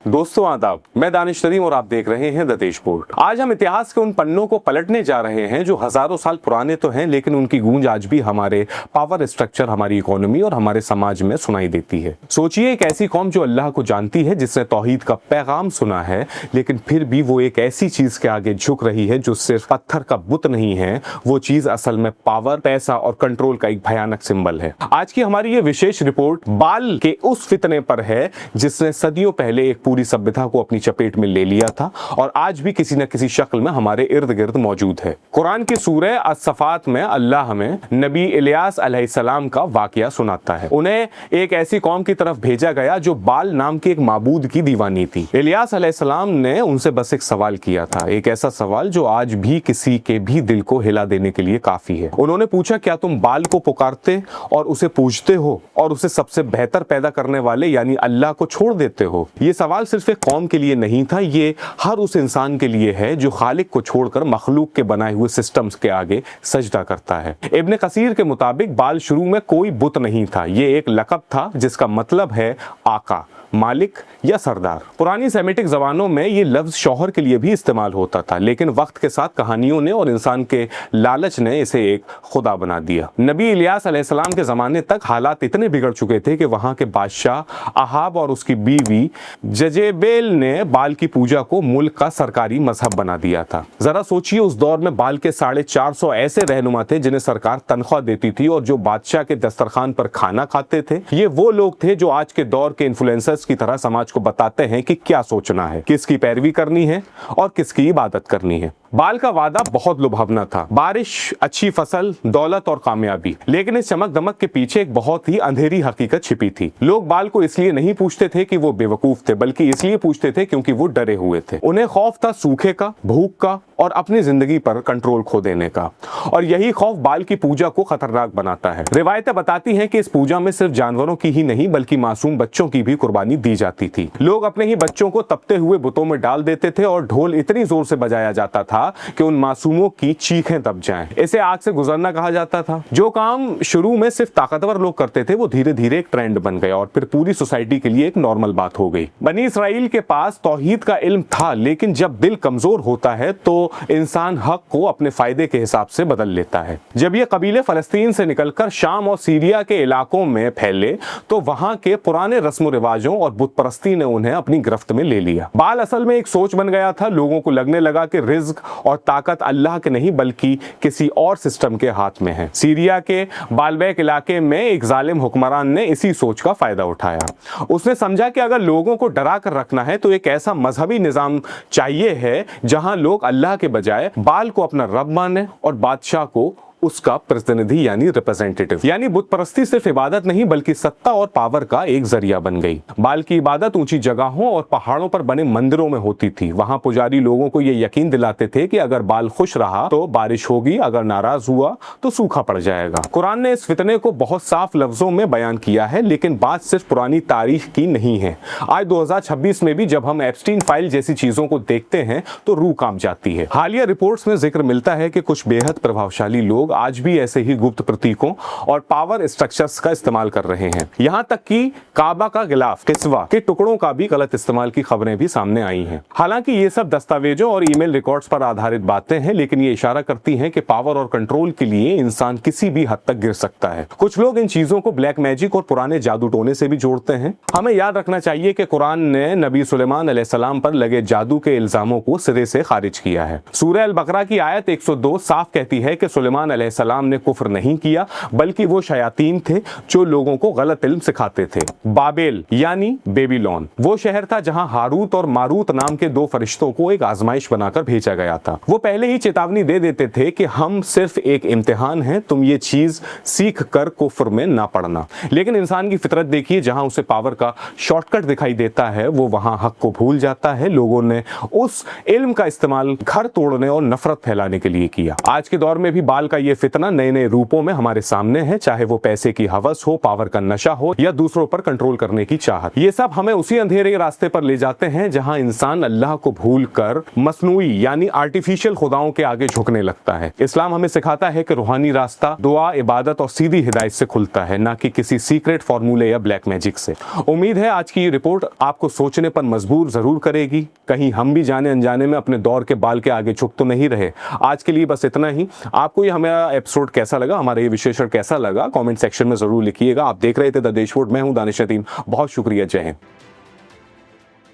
दोस्तों आदाब, मैं दानिश नदीम और आप देख रहे हैं द देश बोर्ड। आज हम इतिहास के उन पन्नों को पलटने जा रहे हैं जो हजारों साल पुराने तो हैं, लेकिन उनकी गूंज आज भी हमारे पावर स्ट्रक्चर, हमारी इकोनॉमी और हमारे समाज में सुनाई देती है। सोचिए, एक ऐसी कौम जो अल्लाह को जानती है, जिसने तौहीद का पैगाम सुना है, लेकिन फिर भी वो एक ऐसी चीज के आगे झुक रही है जो सिर्फ पत्थर का बुत नहीं है। वो चीज असल में पावर, पैसा और कंट्रोल का एक भयानक सिंबल है। आज की हमारी ये विशेष रिपोर्ट बाल के उस फितने पर है जिसने सदियों पहले एक पूरी सभ्यता को अपनी चपेट में ले लिया था और आज भी किसी न किसी शक्ल में हमारे इर्द गिर्द मौजूद है। कुरान की सूरह अस-सफ़ात में अल्लाह हमें नबी इलियास अलैहिस्सलाम का वाकया सुनाता है। उन्हें एक ऐसी कौम की तरफ भेजा गया जो बाल नाम के एक माबूद की दीवानी थी। इलियास अलैहिस्सलाम ने उनसे बस एक सवाल किया था, एक ऐसा सवाल जो आज भी किसी के भी दिल को हिला देने के लिए काफी है। उन्होंने पूछा, क्या तुम बाल को पुकारते और उसे पूजते हो और उसे सबसे बेहतर पैदा करने वाले यानी अल्लाह को छोड़ देते हो? ये सवाल सिर्फ एक कौम के लिए नहीं था, ये हर उस इंसान के लिए है जो खालिक को छोड़कर मखलूक के बनाए हुए सिस्टम्स के आगे सजदा करता है। इब्न कसीर के मुताबिक बाल शुरू में कोई बुत नहीं था, ये एक लक़ब था जिसका मतलब है आका, मालिक या सरदार। पुरानी सेमेटिक जबानों में ये लफ्ज शौहर के लिए भी इस्तेमाल होता था, लेकिन वक्त के साथ कहानियों ने और इंसान के लालच ने इसे एक खुदा बना दिया। नबी इलियास अलैहिस्सलाम के जमाने तक हालात इतने बिगड़ चुके थे कि वहां के बादशाह अहाब और उसकी बीवी जजेबेल ने बाल की पूजा को मुल्क का सरकारी मजहब बना दिया था। जरा सोचिए, उस दौर में बाल के 450 ऐसे रहनुमा थे जिन्हें सरकार तनख्वाह देती थी और जो बादशाह के दस्तरखान पर खाना खाते थे। ये वो लोग थे जो आज के दौर के इन्फ्लुएंसर्स की तरह समाज को बताते हैं कि क्या सोचना है, किसकी पैरवी करनी है और किसकी इबादत करनी है। बाल का वादा बहुत लुभावना था, बारिश, अच्छी फसल, दौलत और कामयाबी, लेकिन इस चमक दमक के पीछे एक बहुत ही अंधेरी हकीकत छिपी थी। लोग बाल को इसलिए नहीं पूछते थे कि वो बेवकूफ थे, बल्कि इसलिए पूछते थे क्योंकि वो डरे हुए थे। उन्हें खौफ था सूखे का, भूख का और अपनी जिंदगी पर कंट्रोल खो देने का, और यही खौफ बाल की पूजा को खतरनाक बनाता है। रिवायतें बताती हैं कि इस पूजा में सिर्फ जानवरों की ही नहीं बल्कि मासूम बच्चों की भी कुर्बानी दी जाती थी। लोग अपने ही बच्चों को तपते हुए बुतों में डाल देते थे और ढोल इतनी जोर से बजाया जाता था कि उन मासूमों की चीखें दब जाएं। इसे आग से गुजरना कहा जाता था। जो काम शुरू में सिर्फ ताकतवर लोग करते थे वो धीरे धीरे एक ट्रेंड बन गया और फिर पूरी सोसाइटी के लिए एक नॉर्मल बात हो गई। बनी इसराइल के पास तौहीद का इल्म था, लेकिन जब दिल कमजोर होता है तो इंसान हक को अपने फायदे के हिसाब से बदल लेता है। जब ये कबीले फलस्तीन से निकलकर शाम और सीरिया के इलाकों में फैले तो वहां के पुराने रस्म रिवाजों और बुत परस्ती ने उन्हें अपनी गिरफ्त में ले लिया। बाल असल में एक सोच बन गया था। लोगों को लगने लगा कि रिज्क और ताकत अल्लाह के नहीं बल्कि किसी और सिस्टम के हाथ में है। सीरिया के बालबैक इलाके में एक जालिम हुक्मरान ने इसी सोच का फायदा उठाया। उसने समझा कि अगर लोगों को डरा कर रखना है तो एक ऐसा मजहबी निजाम चाहिए है जहां लोग अल्लाह के बजाय बाल को अपना रब माने और बादशाह को उसका प्रतिनिधि यानी रिप्रेजेंटेटिव। यानी बुत परस्ती सिर्फ इबादत नहीं बल्कि सत्ता और पावर का एक जरिया बन गई। बाल की इबादत ऊंची जगहों और पहाड़ों पर बने मंदिरों में होती थी। वहां पुजारी लोगों को यह यकीन दिलाते थे कि अगर बाल खुश रहा तो बारिश होगी, अगर नाराज हुआ तो सूखा पड़ जाएगा। कुरान ने इस फितने को बहुत साफ लफ्जों में बयान किया है, लेकिन बात सिर्फ पुरानी तारीख की नहीं है। आज 2026 में भी जब हम एप्स्टीन फाइल जैसी चीजों को देखते हैं तो रूह कांप जाती है। हालिया रिपोर्ट्स में जिक्र मिलता है कि कुछ बेहद प्रभावशाली लोग आज भी ऐसे ही गुप्त प्रतीकों और पावर स्ट्रक्चर्स का इस्तेमाल कर रहे हैं। यहां तक कि काबा का गिलाफ, किस्वा के टुकड़ों का भी गलत इस्तेमाल की खबरें भी सामने आई हैं। हालांकि ये सब दस्तावेजों और ईमेल रिकॉर्ड्स पर आधारित बातें हैं, लेकिन ये इशारा करती हैं कि पावर और कंट्रोल के लिए इंसान किसी भी हद तक गिर सकता है। कुछ लोग इन चीजों को ब्लैक मैजिक और पुराने जादू टोने से भी जोड़ते हैं। हमें याद रखना चाहिए कि कुरान ने नबी सुलेमान अलैहिस्सलाम पर लगे जादू के इल्जामों को सिरे से खारिज किया है। सूरह अल बकरा की आयत 102 साफ कहती है कि सुलेमान अलैहिस्सलाम ने कुफ्र नहीं किया, बल्कि वो शयातीन थे जो लोगों को गलत इल्म सिखाते थे। बाबेल यानी बेबीलोन वो शहर था जहां हारूत और मारूत नाम के दो फरिश्तों को एक आजमाइश बनाकर भेजा गया था। वो पहले ही चेतावनी दे देते थे कि हम सिर्फ एक इम्तिहान हैं, तुम ये चीज सीख कर कुफ्र में ना पड़ना। लेकिन इंसान की फितरत देखिए, जहां उसे पावर का शॉर्टकट दिखाई देता है वो वहां हक को भूल जाता है। लोगों ने उस इल्म का इस्तेमाल घर तोड़ने और नफरत फैलाने के लिए किया। आज के दौर में भी बाल का ये फितना नए नए रूपों में हमारे सामने है, चाहे वो पैसे की हवस हो, पावर का नशा हो या दूसरों पर कंट्रोल करने की चाहत। ये सब हमें उसी अंधेरे रास्ते पर ले जाते हैं जहां इंसान अल्लाह को भूलकर मसनूई यानी आर्टिफिशियल खुदाओं के आगे झुकने लगता है। इस्लाम हमें सिखाता है कि रूहानी रास्ता दुआ, इबादत और सीधी हिदायत से खुलता है, ना कि किसी सीक्रेट फॉर्मूले या ब्लैक मैजिक से। उम्मीद है आज की ये रिपोर्ट आपको सोचने पर मजबूर जरूर करेगी। कहीं हम भी जाने अनजाने में अपने दौर के बाल के आगे झुक तो नहीं रहे। आज के लिए बस इतना ही। आपको ये हमारा एपिसोड कैसा लगा, हमारा ये विश्लेषण कैसा लगा, कमेंट सेक्शन में जरूर लिखिएगा। आप देख रहे थे द देश वोट, मैं हूं दानिश नदीम। बहुत शुक्रिया, जय हिंद।